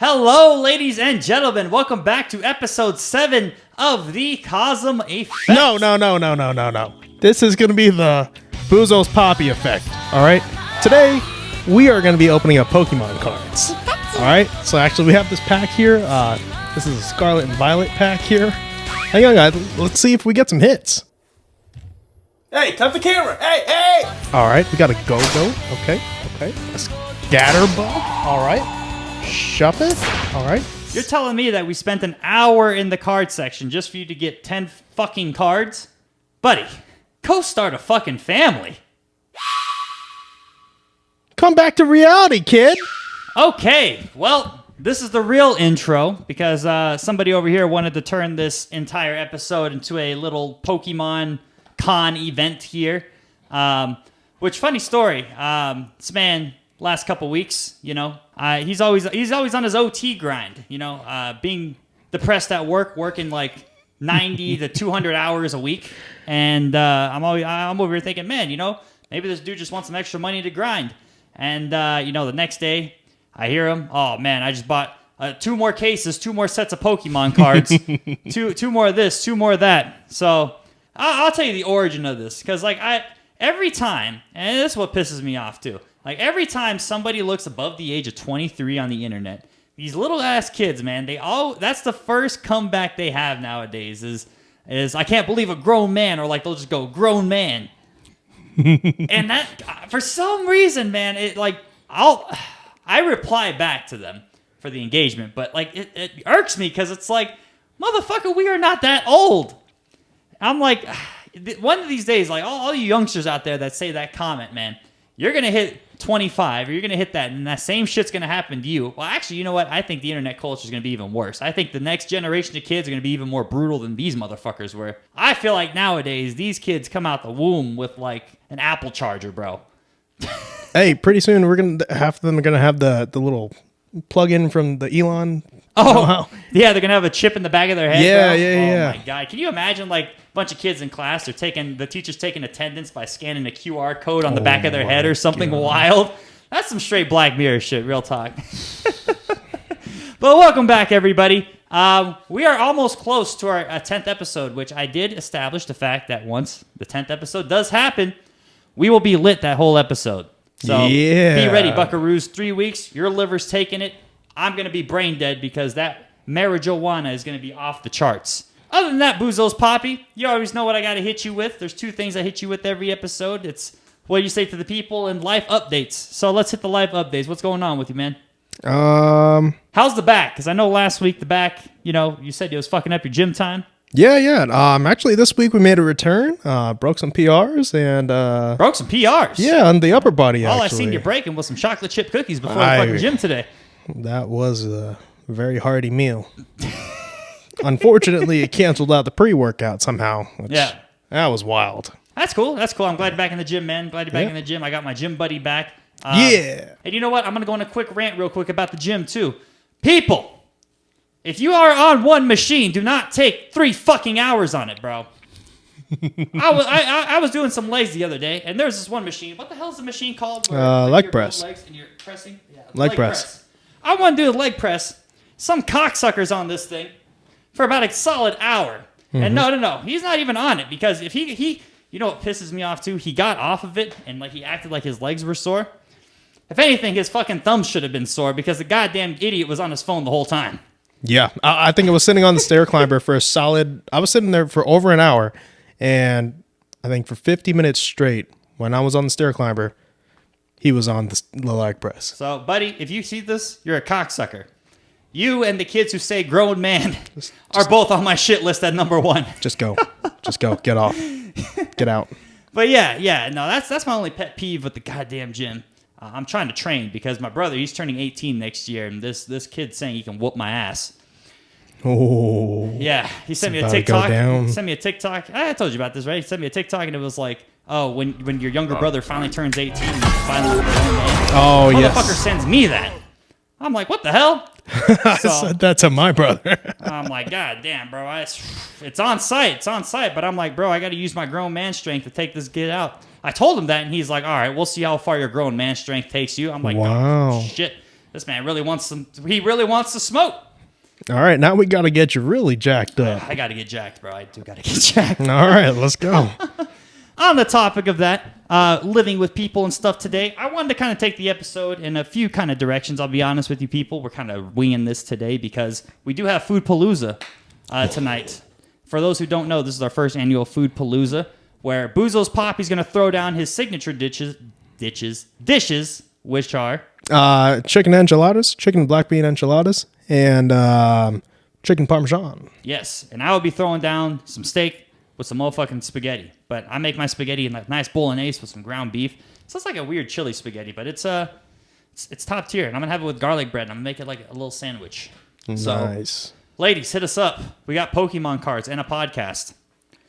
Hello, ladies and gentlemen. Welcome back to episode 7 of the Kauzum Effect. No. This is going to be the Bouzos Papi effect, all right? Today, we are going to be opening up Pokemon cards, all right? So actually, we have this pack here. This is a Scarlet and Violet pack here. Hang on, guys. Let's see if we get some hits. Hey, cut the camera. Hey. All right, we got a Go-Go. Okay. A Scatterbug. All right. Shuppet. All right. You're telling me that we spent an hour in the card section just for you to get 10 fucking cards? Buddy, go start a fucking family. Come back to reality, kid. Okay, well, this is the real intro because somebody over here wanted to turn this entire episode into a little Pokemon con event here. Which, funny story, this man, last couple weeks, you know, he's always on his OT grind, you know, being depressed at work, working like 90 to 200 hours a week. And I'm over here thinking, man, you know, maybe this dude just wants some extra money to grind. And, you know, the next day I hear him, oh man, I just bought 2 more cases, 2 more sets of Pokemon cards, two more of this, 2 more of that. So I'll tell you the origin of this. Because like every time, and this is what pisses me off too. Like, every time somebody looks above the age of 23 on the internet, these little-ass kids, man, that's the first comeback they have nowadays is I can't believe a grown man, or, like, they'll just go, grown man. And that, for some reason, man, I reply back to them for the engagement, but, like, it irks me because it's like, motherfucker, we are not that old. I'm like, one of these days, like, all you youngsters out there that say that comment, man, you're going to hit 25, or you're going to hit that, and that same shit's going to happen to you. Well, actually, you know what? I think the internet culture is going to be even worse. I think the next generation of kids are going to be even more brutal than these motherfuckers were. I feel like nowadays, these kids come out the womb with, like, an Apple charger, bro. Hey, pretty soon, half of them are going to have the little plug-in from the Elon. Oh, yeah, they're going to have a chip in the back of their head, yeah, bro. Yeah. Oh, my God. Can you imagine, like, a bunch of kids in class, the teacher's taking attendance by scanning a QR code on the back of their head or something wild? That's some straight Black Mirror shit, real talk. But welcome back, everybody. We are almost close to our 10th episode, which I did establish the fact that once the 10th episode does happen, we will be lit that whole episode. So be ready, buckaroos. 3 weeks, your liver's taking it. I'm going to be brain dead because that marijuana is going to be off the charts. Other than that, Bouzos Papi, you always know what I got to hit you with. There's 2 things I hit you with every episode. It's what you say to the people and life updates. So let's hit the life updates. What's going on with you, man? How's the back? Because I know last week the back, you know, you said it was fucking up your gym time. Yeah. Actually, this week we made a return. Broke some PRs and broke some PRs. Yeah, on the upper body. All I seen you breaking was some chocolate chip cookies before the fucking gym today. That was a very hearty meal. Unfortunately, it canceled out the pre-workout somehow. Yeah, that was wild. That's cool. I'm glad you're back in the gym, man. Glad you're back in the gym. I got my gym buddy back. Yeah. And you know what? I'm gonna go on a quick rant real quick about the gym too. People, if you are on one machine, do not take 3 fucking hours on it, bro. I was doing some legs the other day, and there's this one machine. What the hell is the machine called? Leg press. Legs and you're pressing? Yeah, leg press. I want to do a leg press. Some cocksucker's on this thing for about a solid hour. Mm-hmm. And no. He's not even on it because if he you know what pisses me off too? He got off of it and like he acted like his legs were sore. If anything, his fucking thumbs should have been sore because the goddamn idiot was on his phone the whole time. Yeah, I think I was sitting on the stair climber for I was sitting there for over an hour, and I think for 50 minutes straight, when I was on the stair climber, he was on the leg press. So, buddy, if you see this, you're a cocksucker. You and the kids who say grown man are both on my shit list at number 1. Just go. Get off. Get out. But yeah. No, that's my only pet peeve with the goddamn gym. I'm trying to train because my brother, he's turning 18 next year, and this kid's saying he can whoop my ass. Oh. Yeah, he sent me a TikTok. I told you about this, right? He sent me a TikTok, and it was like, oh, when your younger brother finally turns 18, you finally whoop your own man. Oh, yes. Motherfucker sends me that. I'm like, what the hell? I said that to my brother. I'm like, God damn, bro. It's on site. But I'm like, bro, I got to use my grown man strength to take this kid out. I told him that, and he's like, all right, we'll see how far your grown man strength takes you. I'm like, wow. oh, shit. This man really wants some. He really wants to smoke. All right, now we got to get you really jacked up. I got to get jacked, bro. I do got to get jacked. All right, let's go. On the topic of that, living with people and stuff today, I wanted to kind of take the episode in a few kind of directions. I'll be honest with you people. We're kind of winging this today because we do have Food Palooza tonight. For those who don't know, this is our first annual Food Palooza where Bouzos Papi's going to throw down his signature dishes, which are... chicken enchiladas, chicken black bean enchiladas, and chicken parmesan. Yes, and I will be throwing down some steak with some motherfucking spaghetti. But I make my spaghetti in like nice bolognese with some ground beef. So it's like a weird chili spaghetti, but it's top tier. And I'm gonna have it with garlic bread. And I'm gonna make it like a little sandwich. Nice. So, ladies, hit us up. We got Pokemon cards and a podcast.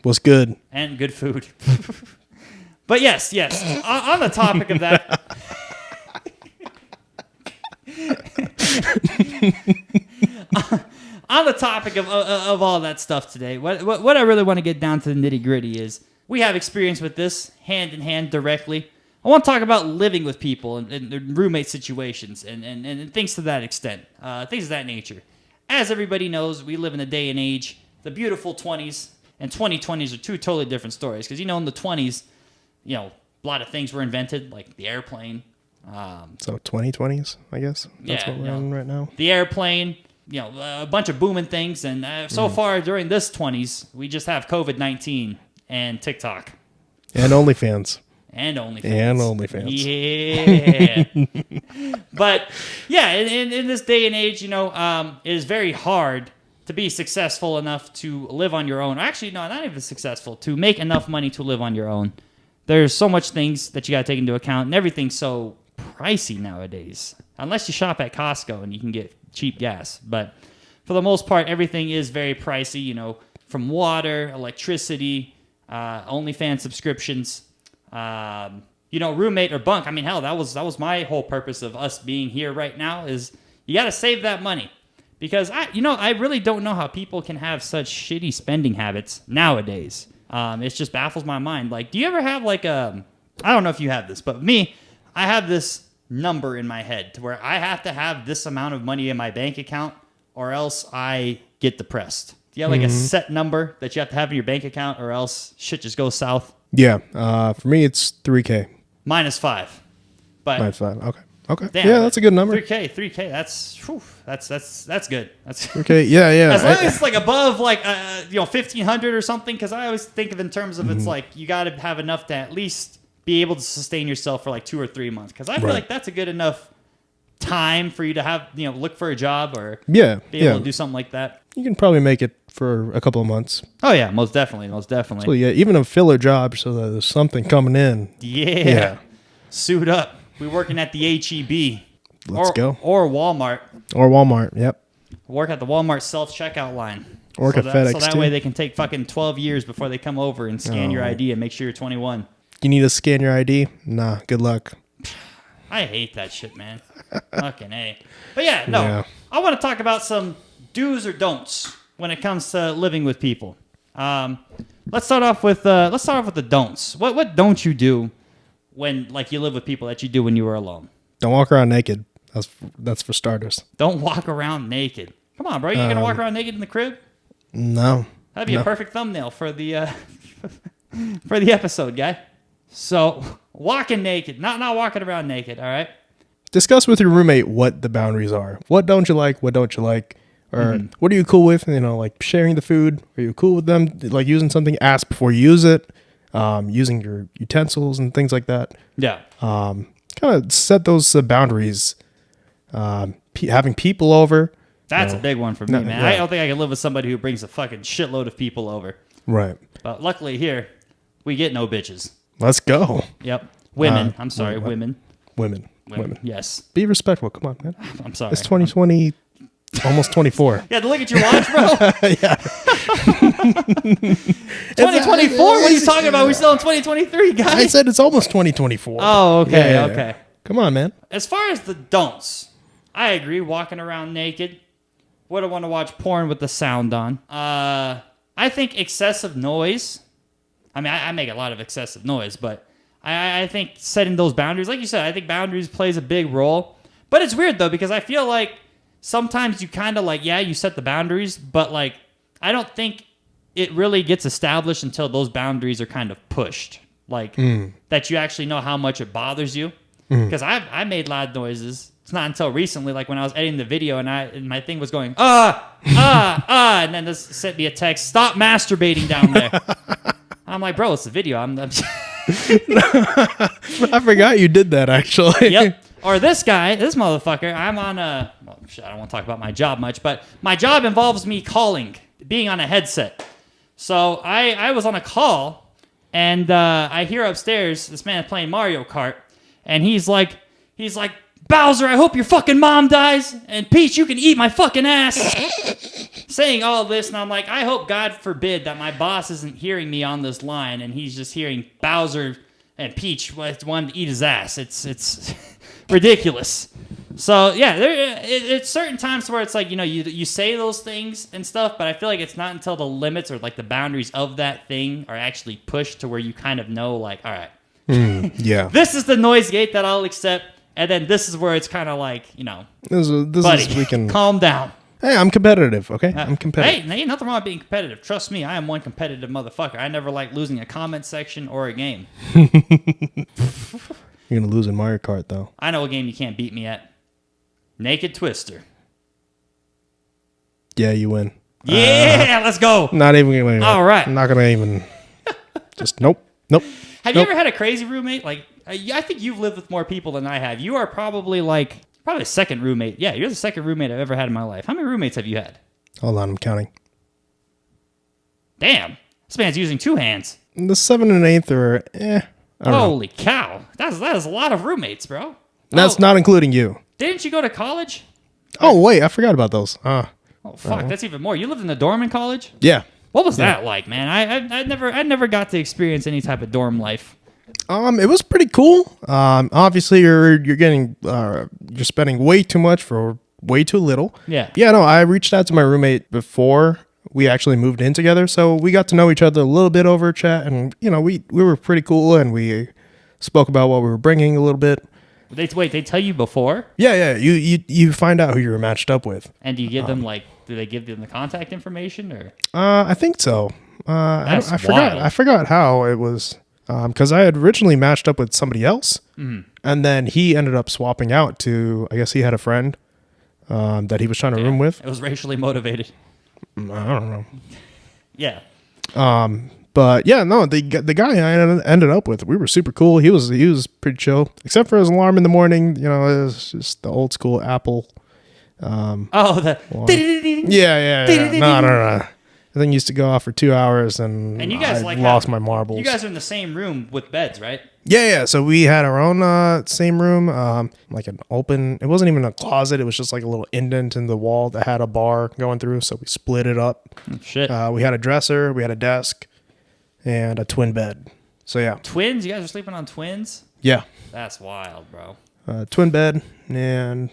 What's good? And good food. But yes. On the topic of that. On the topic of all that stuff today, what I really want to get down to the nitty gritty is we have experience with this hand in hand directly. I want to talk about living with people and roommate situations and things to that extent, things of that nature. As everybody knows, we live in a day and age, the beautiful 20s and 2020s are two totally different stories. Because, in the 20s, a lot of things were invented, like the airplane. So 2020s, I guess. That's what we're on right now. The airplane, a bunch of booming things. And so far during this 20s, we just have COVID-19 and TikTok. And OnlyFans. And OnlyFans. Yeah. But, yeah, in this day and age, it is very hard to be successful enough to live on your own. Actually, no, not even successful. To make enough money to live on your own. There's so much things that you got to take into account, and everything's so pricey nowadays. Unless you shop at Costco and you can get cheap gas. But for the most part, everything is very pricey, from water, electricity, OnlyFans subscriptions, roommate or bunk. I mean, hell, that was my whole purpose of us being here right now is you got to save that money. Because, I really don't know how people can have such shitty spending habits nowadays. It just baffles my mind. Like, do you ever have I don't know if you have this, but me, I have this number in my head to where I have to have this amount of money in my bank account or else I get depressed. Do you have a set number that you have to have in your bank account or else shit just goes south? Yeah. For me, it's $3K. Minus 5. But -5. Okay. Damn, yeah, that's a good number. 3K. That's good. That's Okay. Yeah. As long as it's above 1,500 or something, because I always think of in terms of it's you got to have enough to at least be able to sustain yourself for 2 or 3 months. Because I feel like that's a good enough time for you to have look for a job or be able to do something like that. You can probably make it for a couple of months. Oh yeah, most definitely. So yeah, even a filler job so that there's something coming in. Yeah. Suit up. We're working at the HEB. Let's go. Or Walmart. Yep. Work at the Walmart self-checkout line. Work at FedEx, so that way they can take fucking 12 years before they come over and scan your ID and make sure you're 21. You need to scan your ID? Nah, good luck. I hate that shit, man. Fucking A. But yeah. I want to talk about some do's or don'ts when it comes to living with people. Let's start off with the don'ts. What don't you do when you live with people that you do when you were alone? Don't walk around naked. That's for starters. Don't walk around naked. Come on, bro. You gonna walk around naked in the crib? No. That'd be a perfect thumbnail for the for the episode, guy. So walking naked, not walking around naked. All right. Discuss with your roommate what the boundaries are. What don't you like? What don't you like? Or what are you cool with? Sharing the food. Are you cool with them using something? Ask before you use it. Using your utensils and things like that. Yeah. Kind of set those boundaries. Having people over. That's a big one for me, man. Right. I don't think I can live with somebody who brings a fucking shitload of people over. Right. But luckily here, we get no bitches. Let's go. Yep. Women. I'm sorry, women. Women. Yes. Be respectful. Come on, man. I'm sorry. It's 2020, almost 24. Yeah, look at your watch, bro. Yeah. 2024? What are you talking about? We're still in 2023, guys. I said it's almost 2024. Oh, okay, okay. Come on, man. As far as the don'ts, I agree. Walking around naked. Wouldn't want to watch porn with the sound on. I think excessive noise. I mean, I make a lot of excessive noise, but I think setting those boundaries, like you said, I think boundaries plays a big role. But it's weird though, because I feel like sometimes you kind of like, yeah, you set the boundaries, but like, I don't think it really gets established until those boundaries are kind of pushed. Like that you actually know how much it bothers you. Because I made loud noises. It's not until recently, like when I was editing the video and my thing was going, and then this sent me a text, stop masturbating down there. I'm like, bro, it's the video. I'm I forgot you did that, actually. Yep. Or this motherfucker, I'm on I don't want to talk about my job much, but my job involves me calling, being on a headset. So I was on a call, and I hear upstairs this man playing Mario Kart, and he's like, Bowser, I hope your fucking mom dies, and Peach, you can eat my fucking ass. Saying all this, and I'm like, I hope God forbid that my boss isn't hearing me on this line, and he's just hearing Bowser and Peach wanting to eat his ass. It's ridiculous. So yeah, it's certain times where it's like, you know, you say those things and stuff, but I feel like it's not until the limits or like the boundaries of that thing are actually pushed to where you kind of know, like, all right, yeah, this is the noise gate that I'll accept, and then this is where it's kind of like, you know, buddy, we can calm down. Hey, I'm competitive, okay? I'm competitive. Hey, there ain't nothing wrong with being competitive. Trust me, I am one competitive motherfucker. I never like losing a comment section or a game. You're gonna lose in Mario Kart, though. I know a game you can't beat me at. Naked Twister. Yeah, you win. Yeah, let's go. Not even gonna. All right. I'm not gonna even. Just nope. Have you ever had a crazy roommate? Like, I think you've lived with more people than I have. You are probably the second roommate. Yeah, you're the second roommate I've ever had in my life. How many roommates have you had? Hold on, I'm counting. Damn, this man's using two hands. The 7th and 8th are I don't know. Holy cow, that is a lot of roommates, bro. That's not including you. Didn't you go to college? Oh wait, I forgot about those. Oh fuck, that's even more. You lived in the dorm in college? Yeah. What was that like, man? I never got to experience any type of dorm life. It was pretty cool. Obviously you're getting you're spending way too much for way too little. Yeah. Yeah, no, I reached out to my roommate before we actually moved in together, so we got to know each other a little bit over chat, and you know, we were pretty cool, and we spoke about what we were bringing a little bit. They tell you before? Yeah. You find out who you were matched up with. And do you give them do they give them the contact information or? I think so. I wild. I forgot how it was. Because I had originally matched up with somebody else, and then he ended up swapping out to, I guess he had a friend that he was trying to room with. It was racially motivated. I don't know. Yeah. But yeah, no, the guy I ended up with, we were super cool. He was pretty chill, except for his alarm in the morning. You know, it was just the old school Apple. Yeah. No. The thing used to go off for 2 hours, and you guys I lost my marbles. You guys are in the same room with beds, right? Yeah. So we had our own same room, like an open. It wasn't even a closet. It was just like a little indent in the wall that had a bar going through. So we split it up. Shit. We had a dresser, we had a desk, and a twin bed. So yeah. Twins? You guys are sleeping on twins? Yeah. That's wild, bro. Twin bed, and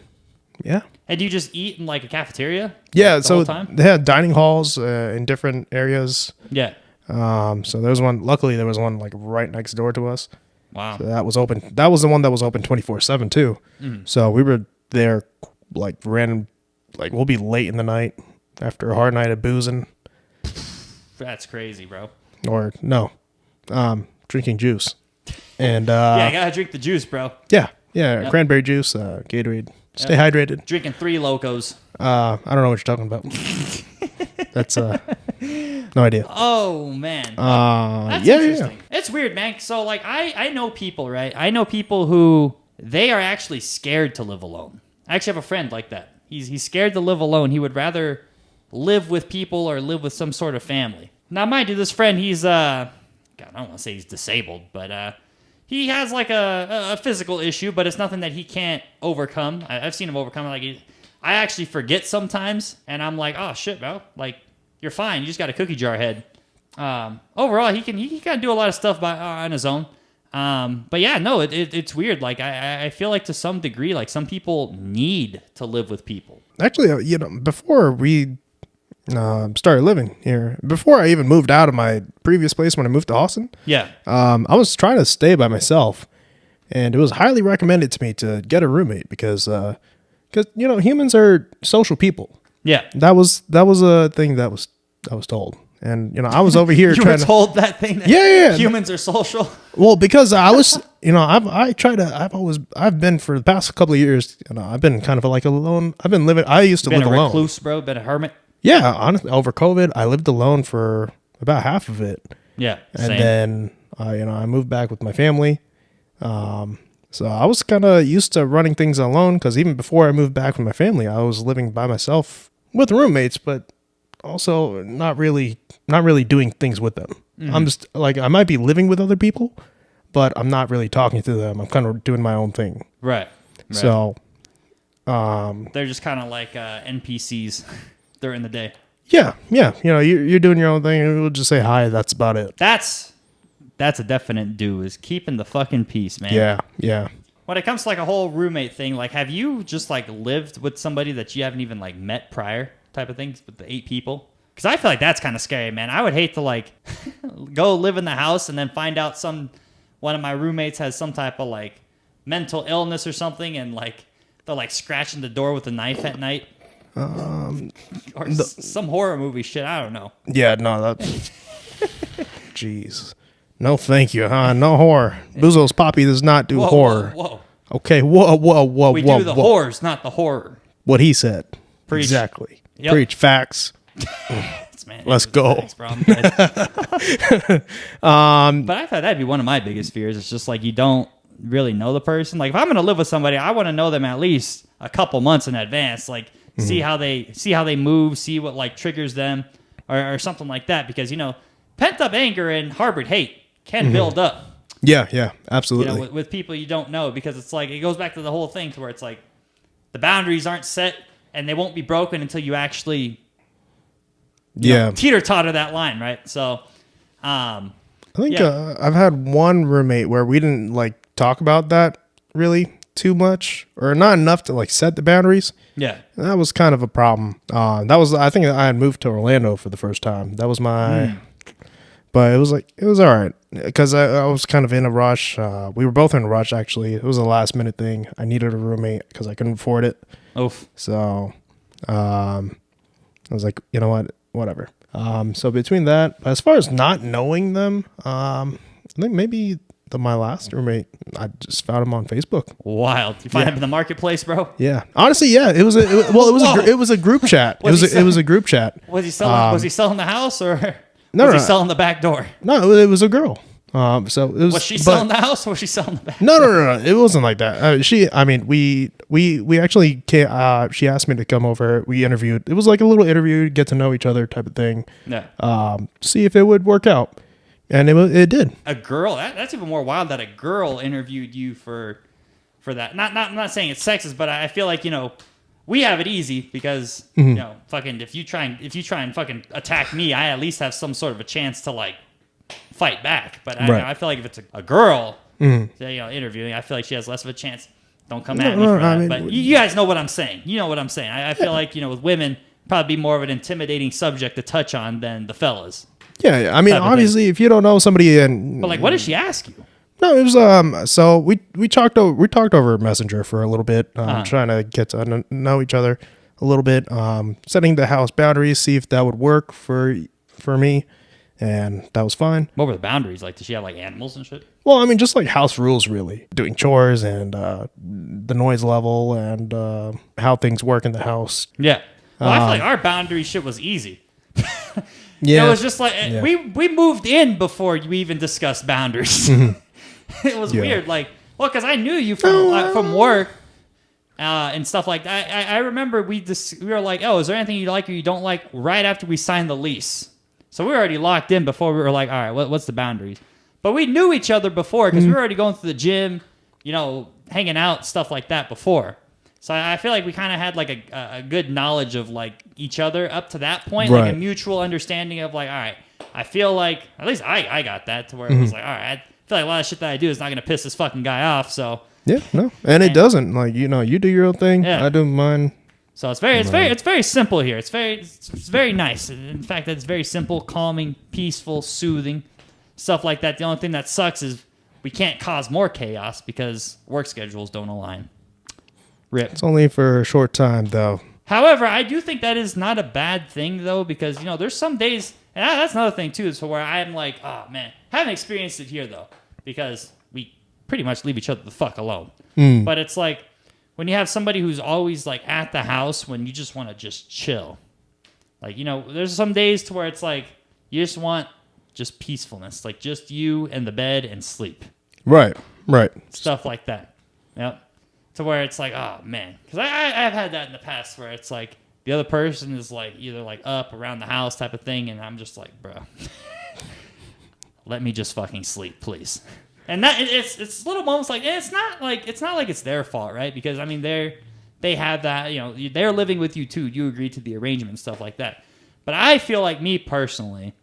yeah. And do you just eat in like a cafeteria? Yeah, the so whole time? they had dining halls in different areas. Yeah. So there was one. Luckily, there was one like right next door to us. Wow. So that was open. That was the one that was open 24/7 too. So we were there like random. Like we'll be late in the night after a hard night of boozing. That's crazy, bro. Or no, drinking juice. And yeah, you gotta drink the juice, bro. Yeah. Cranberry juice, Gatorade. Stay hydrated. Drinking 3 Locos. I don't know what you're talking about. That's no idea. Oh man. That's yeah. interesting. It's weird, man. So like I know people, right? I know people who they are actually scared to live alone. I actually have a friend like that. He's scared to live alone. He would rather live with people or live with some sort of family. Now, mind you, this friend, he's God, I don't want to say he's disabled, but he has like a physical issue, but it's nothing that he can't overcome. I've seen him overcome it. I actually forget sometimes, and I'm like, oh shit, bro, like you're fine. You just got a cookie jar head. Overall, he can do a lot of stuff on his own. But yeah, no, it's weird. Like I feel like to some degree, like some people need to live with people. Actually, you know, before we started living here, before I even moved out of my previous place when I moved to Austin, Yeah. I was trying to stay by myself, and it was highly recommended to me to get a roommate because humans are social people. Yeah. That was a thing that was told. And I was over here You trying were told that thing that Yeah. humans are social. Well, because I was, I've been for the past couple of years, I've been kind of like alone. I used to live alone. Been a recluse, bro, been a hermit. Yeah, honestly, over COVID, I lived alone for about half of it. Yeah. And same. then I moved back with my family. So I was kind of used to running things alone because even before I moved back with my family, I was living by myself with roommates, but also not really doing things with them. Mm-hmm. I'm just like, I might be living with other people, but I'm not really talking to them. I'm kind of doing my own thing. Right. So, they're just kind of like NPCs during the day. Yeah. You're doing your own thing. We'll just say hi. That's about it. That's a definite do, is keeping the fucking peace, man. Yeah. When it comes to like a whole roommate thing, like have you just like lived with somebody that you haven't even like met prior type of things with the 8 people? Because I feel like that's kind of scary, man. I would hate to like go live in the house and then find out one of my roommates has some type of like mental illness or something, and like they're like scratching the door with a knife at night. Or some horror movie shit. I don't know. Yeah, no, that's... Jeez. No, thank you, huh? No horror. Bouzos Papi does not do horror. Whoa. Okay, whoa. We do the horrors, not the horror. What he said. Preach. Exactly. Yep. Preach facts. Man, Let's go. Thanks, bro. But I thought that'd be one of my biggest fears. It's just like you don't really know the person. Like if I'm gonna live with somebody, I want to know them at least a couple months in advance. Like see how they move, see what like triggers them, or something like that. Because pent up anger and harbored hate can build up. Yeah, absolutely. With people you don't know, because it's like it goes back to the whole thing to where it's like the boundaries aren't set and they won't be broken until you actually teeter-totter that line, right? So I think I've had one roommate where we didn't like talk about that really too much, or not enough to like set the boundaries. Yeah, and that was kind of a problem. I think I had moved to Orlando for the first time. That was my but it was all right because I was kind of in a rush. We were both in a rush, actually. It was a last minute thing. I needed a roommate because I couldn't afford it. Oof. So I was like, you know what, whatever. So between that, as far as not knowing them, I think maybe my last roommate, I just found him on Facebook. Wild. You find him in the marketplace, bro? Yeah. Honestly, yeah. It was a group chat. It was a group chat. Was he selling? Was he selling the house or? No, was he selling the back door? No, it was a girl. So it was. Was she selling the house or was she selling the back? No. It wasn't like that. We actually she asked me to come over. We interviewed. It was like a little interview, get to know each other type of thing. Yeah. See if it would work out, and it did. A girl. That's even more wild that a girl interviewed you for that. I'm not saying it's sexist, but I feel like we have it easy because fucking if you try and fucking attack me, I at least have some sort of a chance to like fight back. But I feel like if it's a girl interviewing, I feel like she has less of a chance. Don't come at me for that. But you guys know what I'm saying. You know what I'm saying. I feel like with women probably be more of an intimidating subject to touch on than the fellas. Yeah. I mean, obviously, if you don't know somebody, but like, what did she ask you? No, it was so we talked over Messenger for a little bit, trying to get to know each other a little bit, setting the house boundaries, see if that would work for me, and that was fine. What were the boundaries? Like, did she have like animals and shit? Well, I mean, just like house rules, really, doing chores and the noise level and how things work in the house. Yeah, well, I feel like our boundary shit was easy. Yeah, it was just like we moved in before you even discussed boundaries. It was weird, like, because I knew you from work and stuff like that. I remember we were like, oh, is there anything you like or you don't like right after we signed the lease? So we were already locked in before we were like, all right, what's the boundaries? But we knew each other before because we were already going to the gym, hanging out, stuff like that before. So I feel like we kind of had like a good knowledge of like each other up to that point, like a mutual understanding of like, all right, I feel like, at least I got that to where it was like, all right, I feel like a lot of shit that I do is not going to piss this fucking guy off. So yeah, no, and it doesn't. Like, you do your own thing, I do mine. So it's very simple here. It's very nice. In fact, it's very simple, calming, peaceful, soothing, stuff like that. The only thing that sucks is we can't cause more chaos because work schedules don't align. Rip. It's only for a short time, though. However, I do think that is not a bad thing, though, because, you know, there's some days, and that's another thing, too, is where I'm like, oh, man, haven't experienced it here, though, because we pretty much leave each other the fuck alone. But it's like, when you have somebody who's always, like, at the house when you just want to just chill. Like, you know, there's some days to where it's like, you just want just peacefulness, like just you and the bed and sleep. Right. Stuff like that. Yep. To where it's like, oh, man. Because I've had that in the past where it's like the other person is like either like up around the house type of thing. And I'm just like, bro, let me just fucking sleep, please. And that it's little moments like, and it's not like it's their fault, right? Because, I mean, they have that, you know, they're living with you too. You agreed to the arrangement and stuff like that. But I feel like me personally,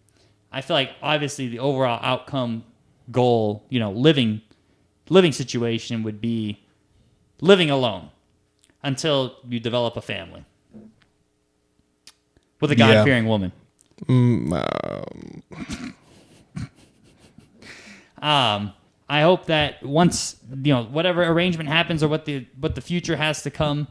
I feel like obviously the overall outcome goal, you know, living situation would be living alone until you develop a family with a God-fearing woman. I hope that once, you know, whatever arrangement happens or what the future has to come,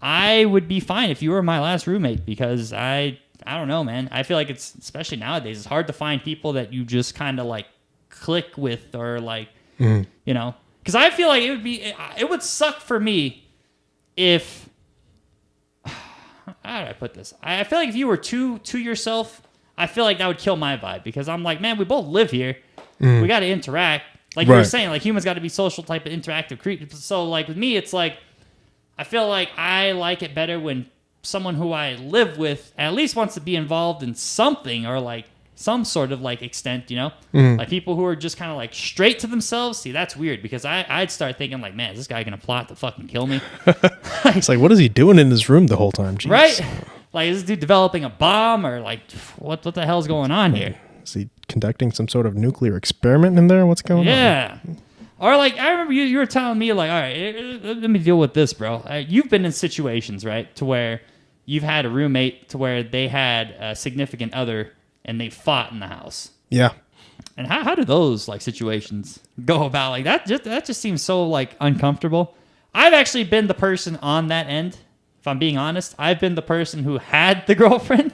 I would be fine if you were my last roommate, because I don't know, man. I feel like it's, especially nowadays, it's hard to find people that you just kind of like click with or like, you know, because I feel like it would suck for me if, how do I put this? I feel like if you were too to yourself, I feel like that would kill my vibe, because I'm like, man, we both live here. We got to interact. Like you were saying, like humans got to be social type of interactive creatures. So like with me, it's like, I feel like I like it better when someone who I live with at least wants to be involved in something or like some sort of like extent, you know? Like people who are just kind of like straight to themselves. See, that's weird, because I'd start thinking like, man, is this guy going to plot to fucking kill me? It's like, what is he doing in his room the whole time? Jeez. Right? Like, is this dude developing a bomb, or like, what the hell's going on here? Is he conducting some sort of nuclear experiment in there? What's going on? Yeah. Or like, I remember you were telling me like, all right, let me deal with this, bro. You've been in situations, right, to where you've had a roommate to where they had a significant other and they fought in the house. Yeah. And how do those like situations go about? Like that just seems so like uncomfortable. I've actually been the person on that end. If I'm being honest, I've been the person who had the girlfriend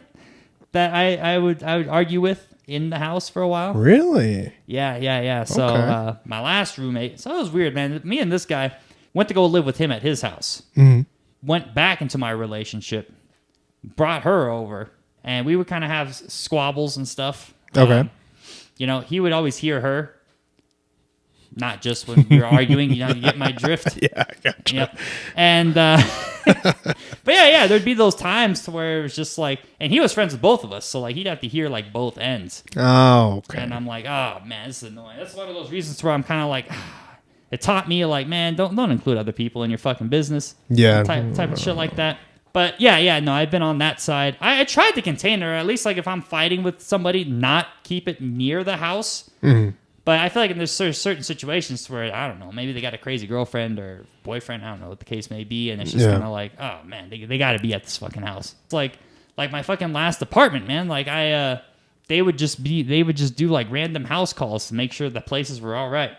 that I would argue with in the house for a while. Really? Yeah. So Okay. My last roommate, so it was weird, man. Me and this guy went to go live with him at his house. Went back into my relationship, brought her over, and we would kind of have squabbles and stuff. Okay. You know, he would always hear her, not just when we were arguing. You know, you get my drift. Yeah, I gotcha. Yep. And but yeah, there'd be those times to where it was just like, and he was friends with both of us, so like he'd have to hear like both ends. Oh, okay. And I'm like, oh man, this is annoying. That's one of those reasons where I'm kind of like, it taught me like, man, don't include other people in your fucking business. Yeah. Type of shit like that. But yeah, no, I've been on that side. I tried to contain her, at least like if I'm fighting with somebody, not keep it near the house. But I feel like there's certain situations where, I don't know, maybe they got a crazy girlfriend or boyfriend, I don't know what the case may be, and it's just kind of like, oh man, they got to be at this fucking house. It's like my fucking last apartment, man. Like they would just do like random house calls to make sure the places were all right.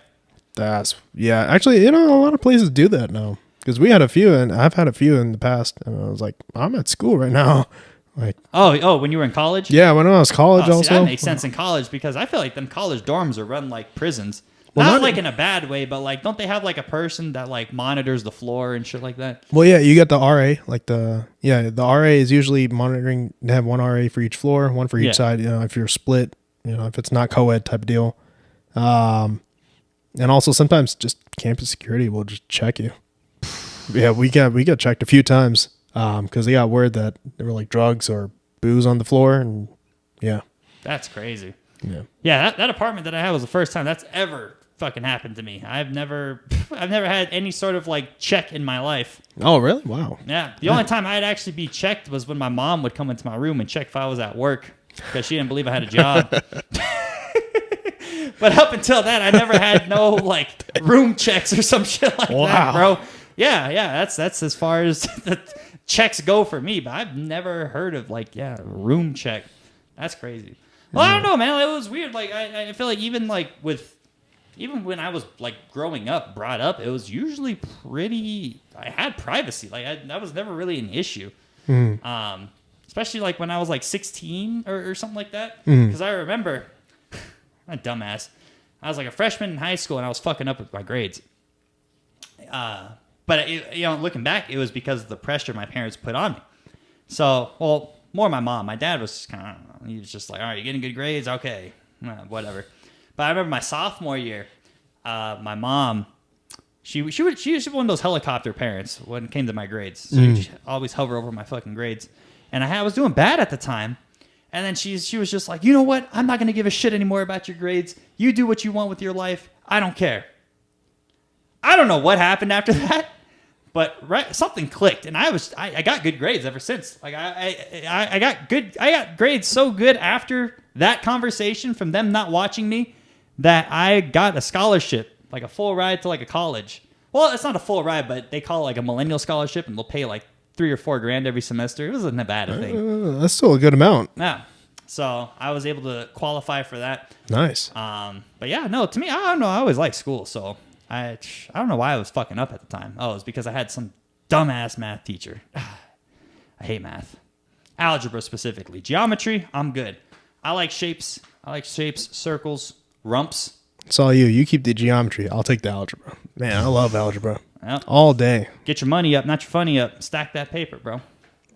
Actually, you know, a lot of places do that now. Because we had a few, and I've had a few in the past, and I was like, I'm at school right now. Like, oh, when you were in college? Yeah, when I was college also. See, that makes sense in college, because I feel like them college dorms are run like prisons. Well, not like in a bad way, but like, don't they have like a person that like monitors the floor and shit like that? Well, yeah, you get the RA, like the RA is usually monitoring. They have one RA for each floor, one for each side. You know, if you're split, you know, if it's not co-ed type of deal. And also sometimes just campus security will just check you. Yeah, we got checked a few times because they got word that there were like drugs or booze on the floor, and yeah, that's crazy. Yeah, that apartment that I had was the first time that's ever fucking happened to me. I've never had any sort of like check in my life. Oh, really? Wow. Yeah, the only time I'd actually be checked was when my mom would come into my room and check if I was at work, because she didn't believe I had a job. But up until that, I never had no like room checks or some shit like that, bro. Yeah, that's as far as the checks go for me. But I've never heard of like room check. That's crazy. Well, I don't know, man. It was weird. Like I feel like even like with even when I was like growing up, brought up, it was usually pretty. I had privacy. Like that was never really an issue. Especially like when I was like 16 or something like that. Because I remember, I'm a dumbass. I was like a freshman in high school and I was fucking up with my grades. But looking back, it was because of the pressure my parents put on me. So, well, more my mom. My dad was kind of, he was just like, all right, you're getting good grades, okay, whatever. But I remember my sophomore year, my mom, she was one of those helicopter parents when it came to my grades. So she'd always hover over my fucking grades. And I was doing bad at the time. And then she was just like, you know what? I'm not going to give a shit anymore about your grades. You do what you want with your life. I don't care. I don't know what happened after that, but something clicked, and I got good grades ever since. Like I got grades so good after that conversation from them not watching me that I got a scholarship, like a full ride to like a college. Well, it's not a full ride, but they call it like a millennial scholarship, and they'll pay like $3 or $4 grand every semester. It was a Nevada thing. That's still a good amount. Yeah. So I was able to qualify for that. Nice. But yeah, no, to me, I don't know. I always liked school, so I don't know why I was fucking up at the time. Oh, it's because I had some dumbass math teacher. I hate math. Algebra specifically. Geometry, I'm good. I like shapes. Circles, rumps. It's all you. You keep the geometry. I'll take the algebra. Man, I love algebra. Yep. All day. Get your money up, not your funny up. Stack that paper, bro.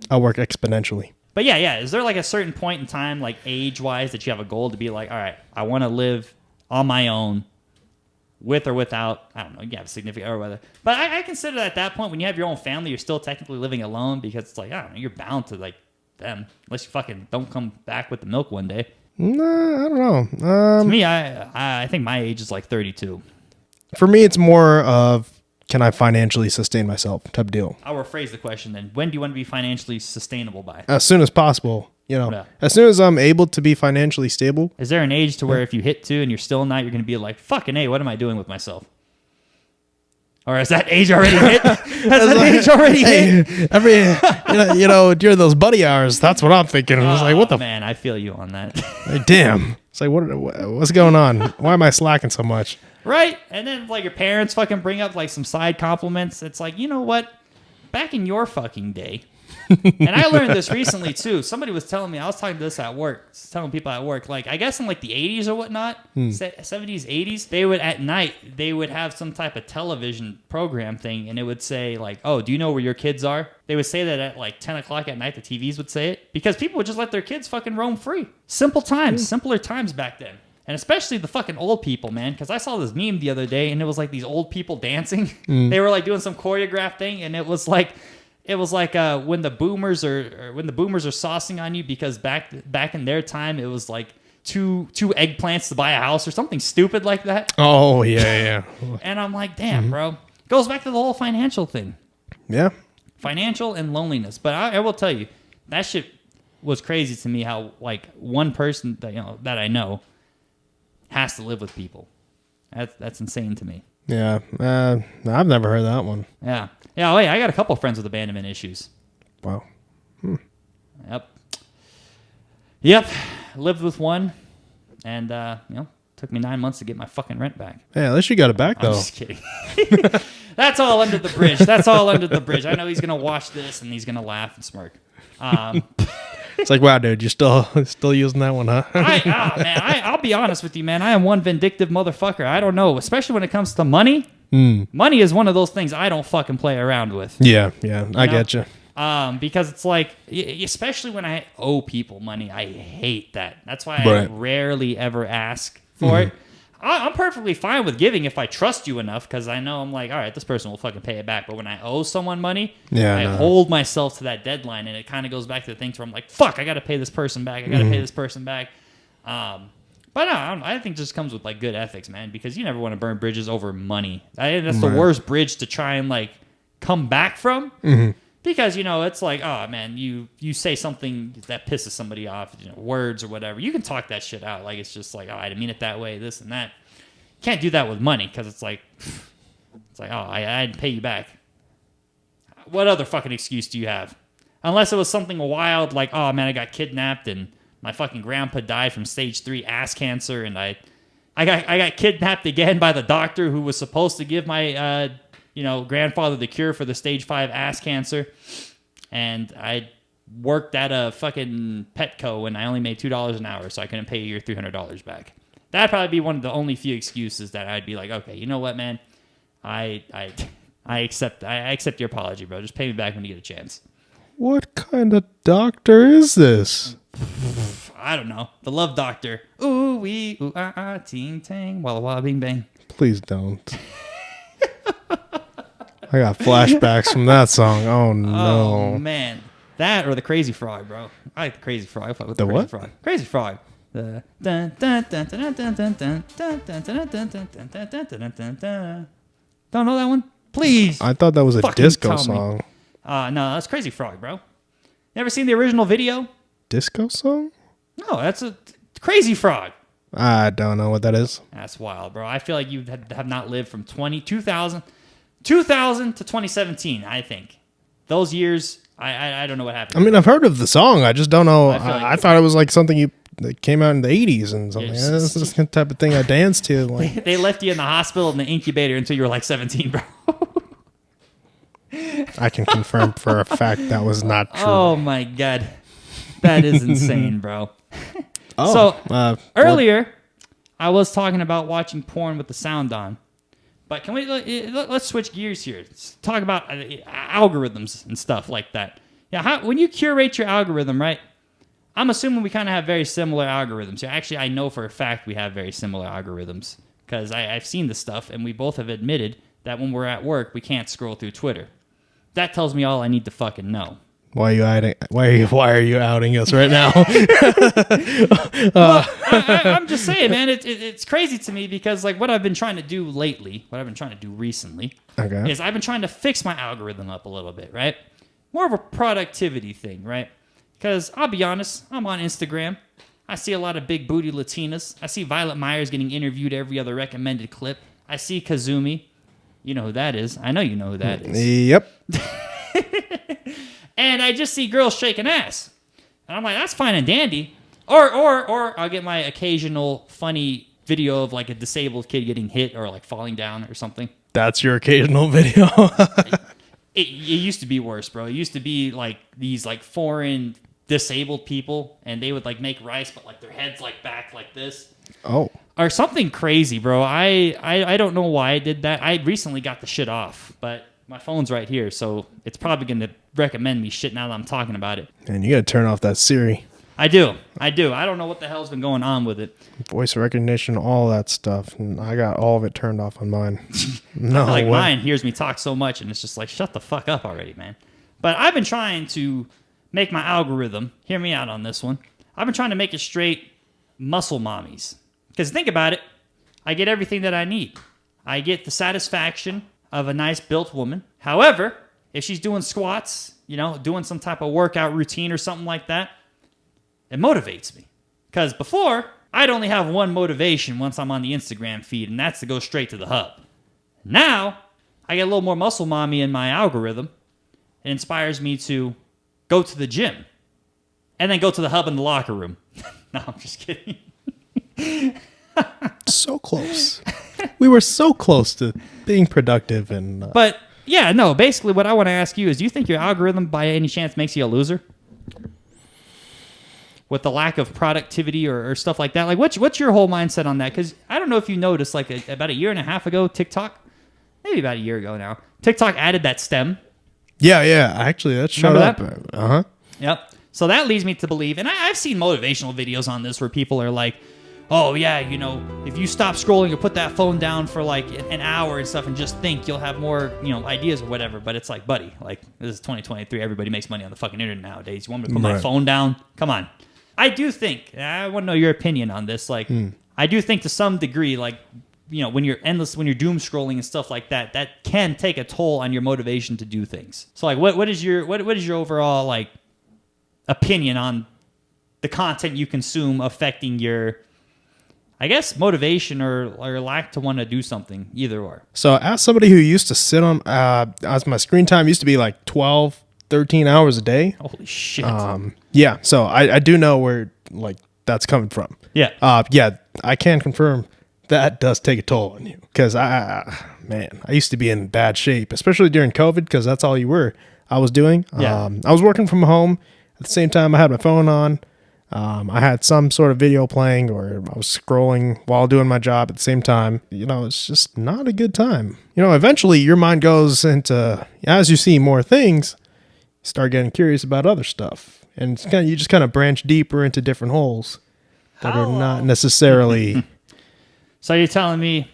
I'll work exponentially. But yeah. Is there like a certain point in time, like age-wise, that you have a goal to be like, all right, I want to live on my own, with or without, I don't know, you have a significant or whether. But I consider that at that point, when you have your own family, you're still technically living alone because it's like, I don't know, you're bound to like them unless you fucking don't come back with the milk one day. No, I don't know. To me, I think my age is like 32. For me, it's more of, can I financially sustain myself type deal. I'll rephrase the question then. When do you want to be financially sustainable by? As soon as possible. Yeah. As soon as I'm able to be financially stable. Is there an age to where if you hit 2 and you're still not, you're going to be like, fucking A, what am I doing with myself? Or is that age already hit? Age already hit? During those buddy hours, that's what I'm thinking. I was like, what the man, I feel you on that. Like, damn. It's like, what's going on? Why am I slacking so much? Right? And then like your parents fucking bring up like some side compliments. It's like, you know what? Back in your fucking day. And I learned this recently too. Somebody was telling me, I was talking to this at work, telling people at work, like I guess in like the 80s or whatnot, 70s, 80s, they would at night, they would have some type of television program thing and it would say like, oh, do you know where your kids are? They would say that at like 10 o'clock at night, the TVs would say it because people would just let their kids fucking roam free. Simpler times back then. And especially the fucking old people, man, because I saw this meme the other day and it was like these old people dancing. They were like doing some choreographed thing and it was like when the boomers are saucing on you because back in their time it was like two eggplants to buy a house or something stupid like that. Oh yeah. And I'm like, damn, bro. It goes back to the whole financial thing. Yeah. Financial and loneliness. But I will tell you, that shit was crazy to me how like one person that I know has to live with people. That's insane to me. Yeah. I've never heard that one. Yeah. Yeah, wait, I got a couple friends with abandonment issues. Wow. Yep. Lived with one, and took me 9 months to get my fucking rent back. Hey, at least you got it back though. I'm just kidding. That's all under the bridge. I know he's gonna watch this and he's gonna laugh and smirk. It's like, wow, dude, you're still using that one, huh? I'll be honest with you, man. I am one vindictive motherfucker. I don't know, especially when it comes to money. Money is one of those things I don't fucking play around with. Yeah, I get you. Because it's like, especially when I owe people money, I hate that. That's why I rarely ever ask for it. I'm perfectly fine with giving if I trust you enough, because I know I'm like, all right, this person will fucking pay it back. But when I owe someone money, I hold myself to that deadline, and it kind of goes back to the things where I'm like, fuck, I got to pay this person back. But no, I think it just comes with like good ethics, man, because you never want to burn bridges over money. I think that's the worst bridge to try and like come back from. Because, it's like, oh, man, you say something that pisses somebody off, words or whatever. You can talk that shit out. Like, it's just like, oh, I didn't mean it that way, this and that. Can't do that with money because it's like, oh, I didn't pay you back. What other fucking excuse do you have? Unless it was something wild like, oh, man, I got kidnapped and my fucking grandpa died from stage 3 ass cancer and I I got kidnapped again by the doctor who was supposed to give my grandfather the cure for the stage 5 ass cancer, and I worked at a fucking Petco and I only made $2 an hour, so I couldn't pay you your $300 back. That'd probably be one of the only few excuses that I'd be like, okay, you know what, man, I accept your apology, bro. Just pay me back when you get a chance. What kind of doctor is this? I don't know. The love doctor. Ooh wee ooh ah ah ting tang walla walla bing bang. Please don't. I got flashbacks from that song. Oh no. Oh man, that or the Crazy Frog, bro. I like the Crazy Frog. I fuck with the Crazy what? Frog. Crazy Frog. The dun dun dun dun dun dun dun dun dun dun dun dun dun dun dun dun. Don't know that one? Please. I thought that was a fucking disco tell me. song. No, that's Crazy Frog, bro. You ever seen the original video? Disco song? No, that's a Crazy Frog. I don't know what that is. That's wild, bro. I feel like you have not lived from 2000 to 2017, I think. Those years, I don't know what happened. I mean, I've heard of the song. I just don't know. I I thought it was like something that came out in the 80s and something. Yes. This is the type of thing I danced to. Like, They left you in the hospital in the incubator until you were like 17, bro. I can confirm for a fact that was not true. Oh, my God. That is insane, bro. So, Earlier, I was talking about watching porn with the sound on. But can we let's switch gears here. Let's talk about algorithms and stuff like that. Yeah, when you curate your algorithm, right? I'm assuming we kind of have very similar algorithms. Yeah, actually, I know for a fact we have very similar algorithms because I've seen the stuff, and we both have admitted that when we're at work, we can't scroll through Twitter. That tells me all I need to fucking know. why are you outing us right now? I'm just saying, man. It's crazy to me because like what I've been trying to do lately, what I've been trying to do recently, is I've been trying to fix my algorithm up a little bit, right? More of a productivity thing, right? Because I'll be honest, I'm on Instagram. I see a lot of big booty Latinas. I see Violet Myers getting interviewed every other recommended clip. I see Kauzum. You know who that is. I know you know who that is. Yep. And I just see girls shaking ass. And I'm like, that's fine and dandy. Or I'll get my occasional funny video of like a disabled kid getting hit or like falling down or something. That's your occasional video. It used to be worse, bro. It used to be like these like foreign disabled people and they would like make rice, but like their heads like back like this. Oh. Or something crazy, bro. I don't know why I did that. I recently got the shit off, but my phone's right here, so it's probably going to recommend me shit now that I'm talking about it. And you got to turn off that Siri. I do. I don't know what the hell's been going on with it. Voice recognition, all that stuff. And I got all of it turned off on mine. No Like way. mine hears me talk so much, and it's just like, shut the fuck up already, man. But I've been trying to make my algorithm, hear me out on this one, I've been trying to make it straight muscle mommies. Because think about it, I get everything that I need. I get the satisfaction of a nice built woman. However, if she's doing squats, doing some type of workout routine or something like that, it motivates me. Because before, I'd only have one motivation once I'm on the Instagram feed, and that's to go straight to the hub. Now, I get a little more muscle mommy in my algorithm. It inspires me to go to the gym and then go to the hub in the locker room. No, I'm just kidding. So close. We were so close to being productive. But, yeah, no, basically what I want to ask you is, do you think your algorithm by any chance makes you a loser? With the lack of productivity or stuff like that? Like, what's your whole mindset on that? Because I don't know if you noticed, like, about a year and a half ago, TikTok, maybe about a year ago now, TikTok added that stem. Yeah. Actually, that showed up. Remember that? Uh-huh. Yep. So that leads me to believe, and I've seen motivational videos on this where people are like, oh, yeah, if you stop scrolling or put that phone down for like an hour and stuff and just think, you'll have more, ideas or whatever. But it's like, buddy, like, this is 2023. Everybody makes money on the fucking internet nowadays. You want me to put my phone down? Come on. I do think, I want to know your opinion on this. Like, I do think to some degree, like, when you're doom scrolling and stuff like that, that can take a toll on your motivation to do things. So, like, what is your overall, like, opinion on the content you consume affecting your, I guess, motivation or lack to want to do something, either or? So as somebody who used to sit on, as my screen time used to be like 12, 13 hours a day. Holy shit. Yeah. So I do know where like that's coming from. Yeah. Yeah. I can confirm that does take a toll on you. Because I used to be in bad shape, especially during COVID, because that's all I was doing. Yeah. I was working from home. At the same time, I had my phone on. I had some sort of video playing, or I was scrolling while doing my job at the same time. It's just not a good time. Eventually your mind goes into, as you see more things, you start getting curious about other stuff. And you just kind of branch deeper into different holes that are not necessarily... So you're telling me...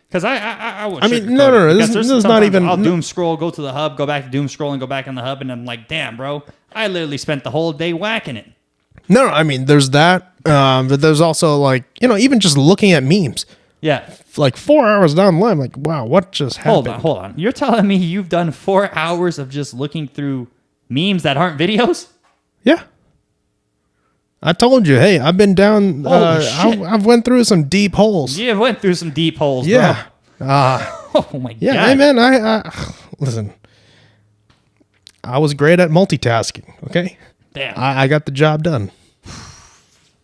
Because I would. I mean, no. This is not even. I'll doom scroll, go to the hub, go back to doom scroll, and go back on the hub, and I'm like, damn, bro, I literally spent the whole day whacking it. No, I mean, there's that. But there's also even just looking at memes. Yeah. Like 4 hours down the line, like, wow, what just happened? Hold on. You're telling me you've done 4 hours of just looking through memes that aren't videos? Yeah. I told you, hey, I've been down. I've went through some deep holes. Yeah, went through some deep holes, yeah. bro. Oh my god. Yeah, hey man, I listen. I was great at multitasking. Okay. Damn. I got the job done.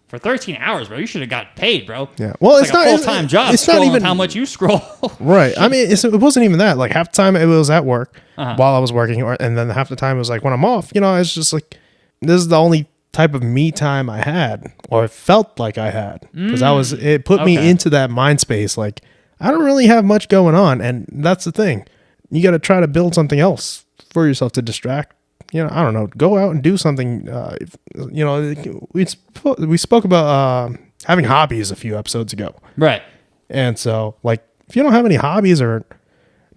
For 13 hours, bro, you should have got paid, bro. Yeah. Well, it's like not a full-time job. It's not even how much you scroll. Right. I mean, it wasn't even that. Like half the time it was at work while I was working, and then half the time it was like when I'm off. It's just like this is the only type of me time I had, or it felt like I had, because it put me into that mind space. Like I don't really have much going on, and that's the thing. You got to try to build something else for yourself to distract. I don't know. Go out and do something. We spoke about having hobbies a few episodes ago, Right. and so if you don't have any hobbies or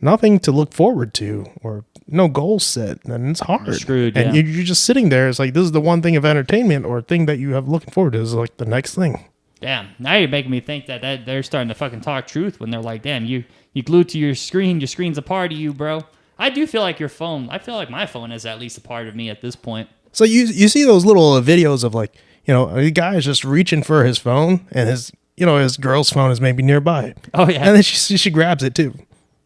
nothing to look forward to, or no goals set, then it's hard. You're screwed, and yeah. you're just sitting there. It's like this is the one thing of entertainment or thing that you have looking forward to is like the next thing. Damn. Now you're making me think that they're starting to fucking talk truth when they're like, damn, you glued to your screen. Your screen's a part of you, bro. I do feel like your phone. I feel like my phone is at least a part of me at this point. So you see those little videos of a guy is just reaching for his phone, and his girl's phone is maybe nearby. Oh yeah. And then she grabs it too.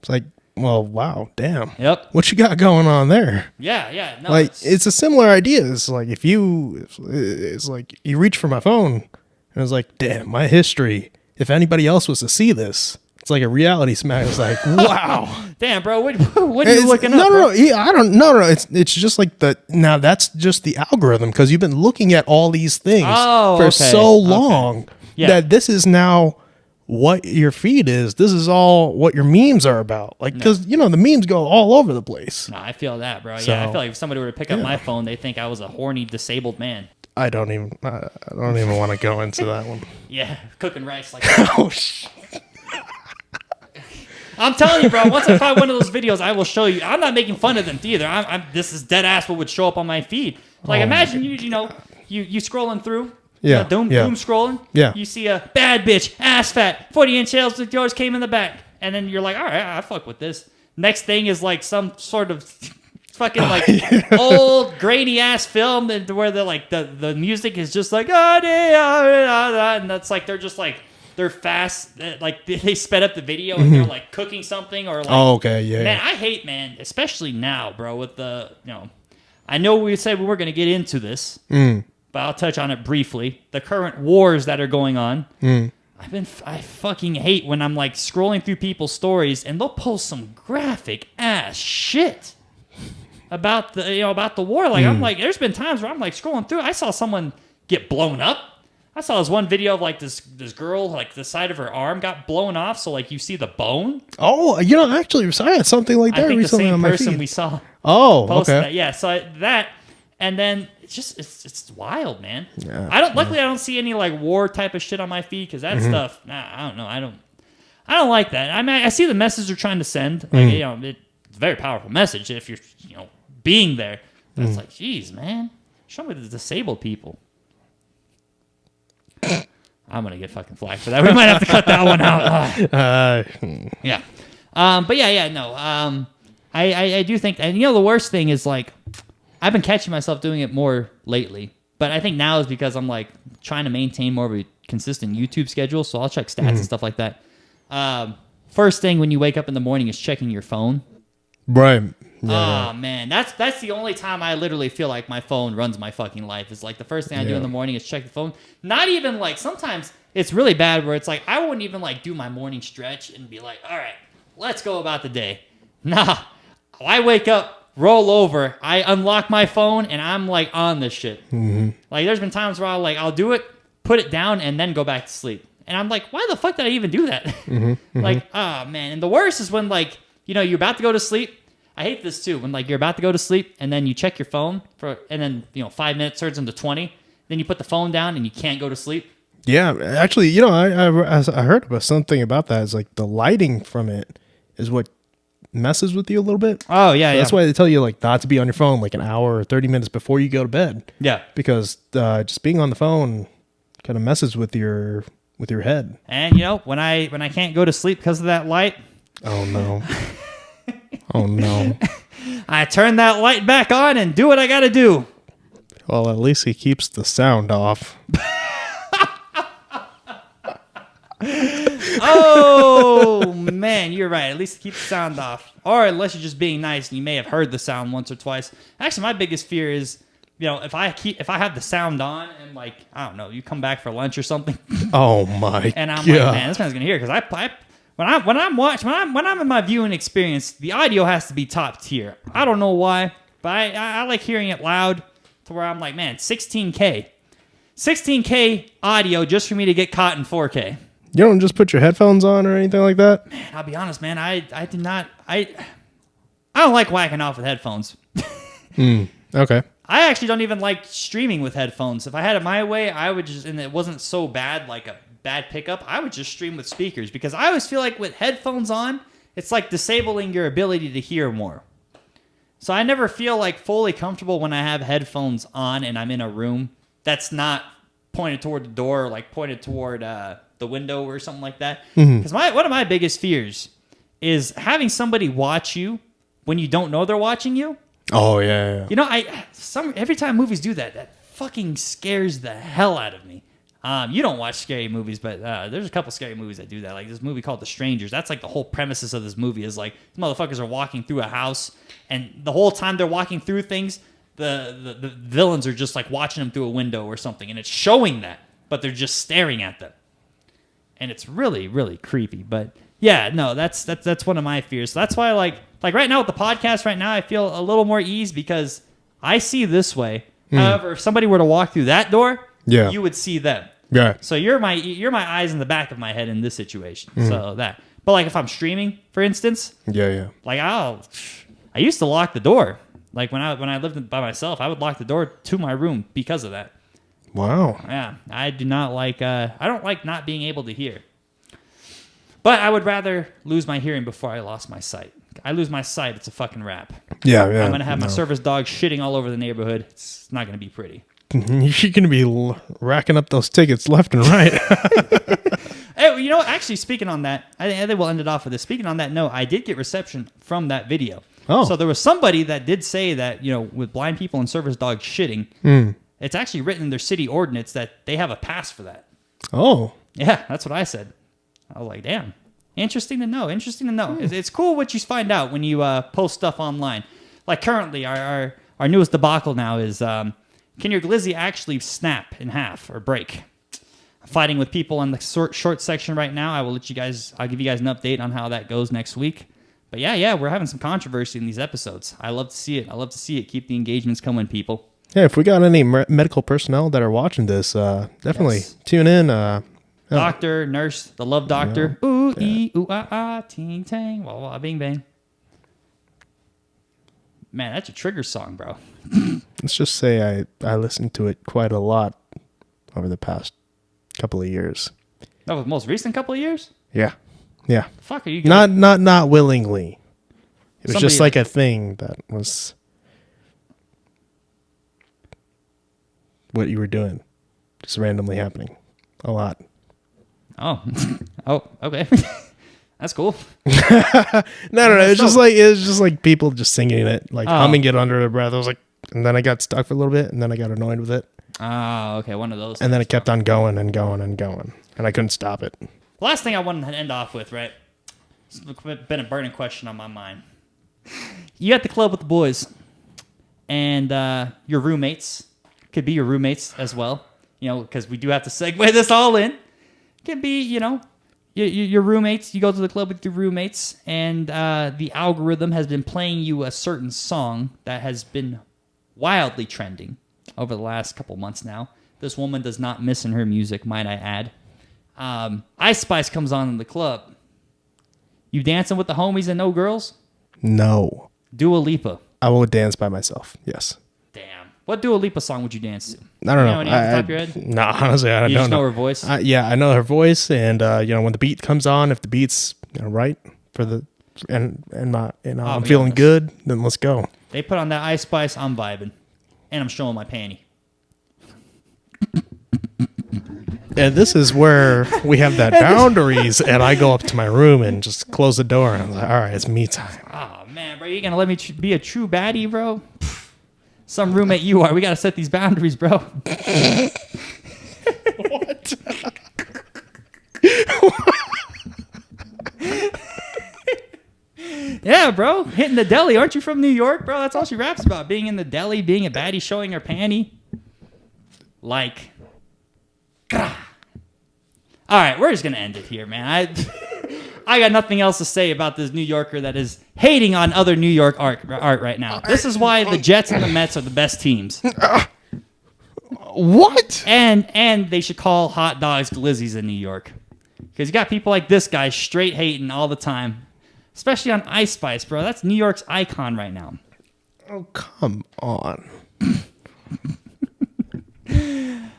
It's like, well, wow, damn. Yep. What you got going on there? Yeah. No, it's a similar idea. It's like it's like you reach for my phone, and it's like, damn, my history. If anybody else was to see this, it's like a reality smack. It's like, wow. Damn, bro. What are you looking up? No. Yeah, I don't. No. It's just like now that's just the algorithm, because you've been looking at all these things for so long that this is now what your feed is. This is all what your memes are about. Because the memes go all over the place. No, I feel that, bro. So, yeah, I feel like if somebody were to pick up my phone, they think I was a horny disabled man. I don't even want to go into that one. Yeah, cooking rice like that. Oh shit. I'm telling you, bro. Once I find one of those videos, I will show you. I'm not making fun of them either. This is dead ass what would show up on my feed. Like imagine you scrolling through. Yeah. Doom scrolling. Yeah. You see a bad bitch, ass fat, 40-inch nails with yours came in the back, and then you're like, all right, I fuck with this. Next thing is like some sort of fucking old grainy ass film where the music is just like and that's like they're fast, like they sped up the video and they're like cooking something or like man, I hate, man, especially now, bro, with the I know we said we were going to get into this, but I'll touch on it briefly. The current wars that are going on. I fucking hate when I'm like scrolling through people's stories and they'll post some graphic ass shit about the war. Like I'm like, there's been times where I'm like scrolling through. I saw someone get blown up. I saw this one video of like this girl, like the side of her arm got blown off, so like you see the bone. Oh, actually, I had something like that recently on my feed. The same person we saw. Oh, posted okay. That. Yeah, so that, and then it's wild, man. Yeah. Luckily I don't see any like war type of shit on my feed, because that stuff. I don't know. I don't like that. I mean, I see the message they're trying to send. Like, it's a very powerful message if you're being there. But it's like, geez, man, show me the disabled people. I'm gonna get fucking flagged for that. We might have to cut that one out. Yeah. But no. I do think, and the worst thing is like, I've been catching myself doing it more lately, but I think now is because I'm like trying to maintain more of a consistent YouTube schedule. So I'll check stats and stuff like that. First thing when you wake up in the morning is checking your phone. Right. Oh man, that's the only time I literally feel like my phone runs my fucking life. Is like the first thing I do in the morning is check the phone. Not even like sometimes it's really bad where it's like I wouldn't even like do my morning stretch and be like, all right, let's go about the day. Nah, I wake up, roll over, I unlock my phone, and I'm like on this shit. Mm-hmm. Like there's been times where I'll do it, put it down, and then go back to sleep. And I'm like, why the fuck did I even do that? Mm-hmm. Like, oh man. And the worst is when like, you're about to go to sleep. I hate this too. When like you're about to go to sleep and then you check your phone and then 5 minutes turns into 20. Then you put the phone down and you can't go to sleep. Yeah, actually, I heard about something about that. It's like the lighting from it is what messes with you a little bit. Oh yeah, That's why they tell you like not to be on your phone like an hour or 30 minutes before you go to bed. Yeah, because just being on the phone kind of messes with your head. And when I can't go to sleep because of that light. Oh no. Oh no. I turn that light back on and do what I gotta do. Well, at least he keeps the sound off. Oh man, you're right. At least keep the sound off. Or unless you're just being nice and you may have heard the sound once or twice. Actually, my biggest fear is, if I have the sound on and like, I don't know, you come back for lunch or something. Oh my and I'm God. like, man, this man's gonna hear because when I'm in my viewing experience, the audio has to be top tier. I don't know why, but I like hearing it loud to where I'm like, man, 16K audio just for me to get caught in 4K. You don't just put your headphones on or anything like that? Man, I'll be honest, man. I don't like whacking off with headphones. Okay. I actually don't even like streaming with headphones. If I had it my way, I would just, and it wasn't so bad, like a bad pickup, I would just stream with speakers because I always feel like with headphones on, it's like disabling your ability to hear more. So I never feel like fully comfortable when I have headphones on and I'm in a room that's not pointed toward the door or like pointed toward the window or something like that. Because one of my biggest fears is having somebody watch you when you don't know they're watching you. Oh yeah. Every time movies do that, that fucking scares the hell out of me. You don't watch scary movies, but there's a couple scary movies that do that. Like this movie called The Strangers. That's like the whole premises of this movie is like these motherfuckers are walking through a house, and the whole time they're walking through things, the villains are just like watching them through a window or something, and it's showing that, but they're just staring at them, and it's really really creepy. But yeah, no, that's one of my fears. So that's why like right now with the podcast right now, I feel a little more ease because I see this way. However, if somebody were to walk through that door, you would see them. Yeah. So you're my eyes in the back of my head in this situation. So that. But like if I'm streaming, for instance, like I used to lock the door. Like when I lived by myself, I would lock the door to my room because of that. Wow. Yeah, I do not like. I don't like not being able to hear. But I would rather lose my hearing before I lost my sight. I lose my sight, it's a fucking wrap. Yeah. I'm gonna have my service dog shitting all over the neighborhood. It's not gonna be pretty. You're gonna be racking up those tickets left and right. Hey, actually, speaking on that, I think we'll end it off with this. Speaking on that note, I did get reception from that video. Oh. So there was somebody that did say that, with blind people and service dogs shitting, it's actually written in their city ordinance that they have a pass for that. Oh. Yeah, that's what I said. I was like, damn. Interesting to know. It's cool what you find out when you post stuff online. Like currently, our newest debacle now is, can your glizzy actually snap in half or break? I'm fighting with people in the short section right now. I'll give you guys an update on how that goes next week. But yeah, we're having some controversy in these episodes. I love to see it. Keep the engagements coming, people. Yeah, if we got any medical personnel that are watching this, definitely tune in. Doctor, nurse, the love doctor. Ooh, ee, ooh, ah, ah, ting, tang, wah, wah, bing, bang. Man, that's a trigger song, bro. Let's just say I listened to it quite a lot over the past couple of years. That was the most recent couple of years? Yeah. Fuck, are you gonna... Not willingly. It was just like a thing that was what you were doing. Just randomly happening. A lot. Oh, okay. That's cool. No. It's just like people just singing it, like humming it under their breath. I was like, and then I got stuck for a little bit, and then I got annoyed with it. Oh, okay, one of those. And then it kept on going and going and going, and I couldn't stop it. The last thing I wanted to end off with, right? It's been a burning question on my mind. you at the club with the boys, and your roommates could be your roommates as well. Because we do have to segue this all in. Can be, your roommates. You go to the club with your roommates, and the algorithm has been playing you a certain song that has been wildly trending over the last couple months now. This woman does not miss in her music, might I add. Ice Spice comes on in the club. You dancing with the homies and no girls? No. Dua Lipa. I will dance by myself. Yes. Damn. What Dua Lipa song would you dance to? I don't know. Any off the top of your head? No, honestly, I You don't just know. know her voice? Yeah, I know her voice, and when the beat comes on, if the beat's right for the and I'm feeling honest. good, then let's go. They put on that Ice Spice, I'm vibing. And I'm showing my panty. And this is where we have that boundaries, and I go up to my room and just close the door, and I'm like, all right, it's me time. Oh, man, bro. You going to let me be a true baddie, bro? Some roommate you are. We got to set these boundaries, bro. What? Yeah, bro. Hitting the deli. Aren't you from New York, bro? That's all she raps about. Being in the deli, being a baddie, showing her panty. Like... All right, we're just going to end it here, man. I got nothing else to say about this New Yorker that is hating on other New York art right now. This is why the Jets and the Mets are the best teams. What? And they should call hot dogs glizzies in New York. Because you got people like this guy straight hating all the time. Especially on Ice Spice, bro. That's New York's icon right now. Oh, come on.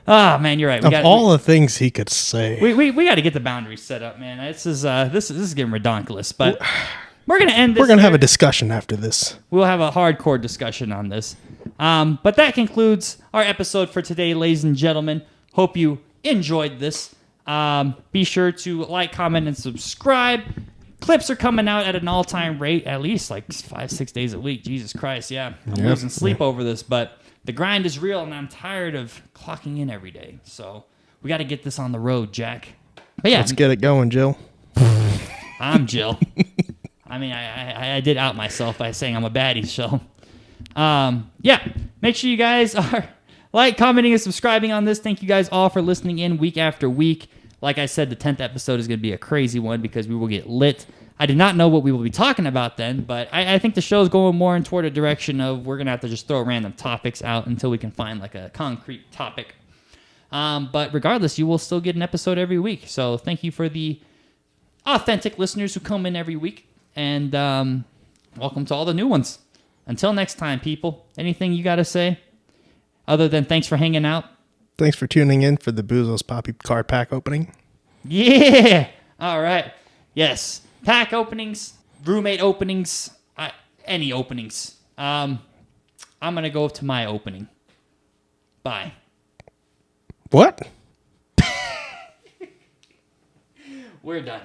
Ah, man, you're right. Of all the things he could say. We got to get the boundaries set up, man. This is getting redonkulous, but we're gonna end this. We're going to have a discussion after this. We'll have a hardcore discussion on this. But that concludes our episode for today, ladies and gentlemen. Hope you enjoyed this. Be sure to like, comment, and subscribe. Clips are coming out at an all-time rate, at least like 5-6 days a week. Jesus Christ, yeah. I'm losing sleep over this, but the grind is real, and I'm tired of clocking in every day. So we got to get this on the road, Jack. But yeah, Let's get it going, Jill. I'm Jill. I mean, I did out myself by saying I'm a baddie, so. Yeah, make sure you guys are like, commenting, and subscribing on this. Thank you guys all for listening in week after week. Like I said, the 10th episode is going to be a crazy one because we will get lit. I did not know what we will be talking about then, but I think the show is going more in toward a direction of we're going to have to just throw random topics out until we can find like a concrete topic. But regardless, you will still get an episode every week. So thank you for the authentic listeners who come in every week. And welcome to all the new ones. Until next time, people, anything you got to say other than thanks for hanging out? Thanks for tuning in for the Bouzos Papi card pack opening. Yeah. All right. Yes. Pack openings, roommate openings, any openings. I'm going to go to my opening. Bye. What? We're done.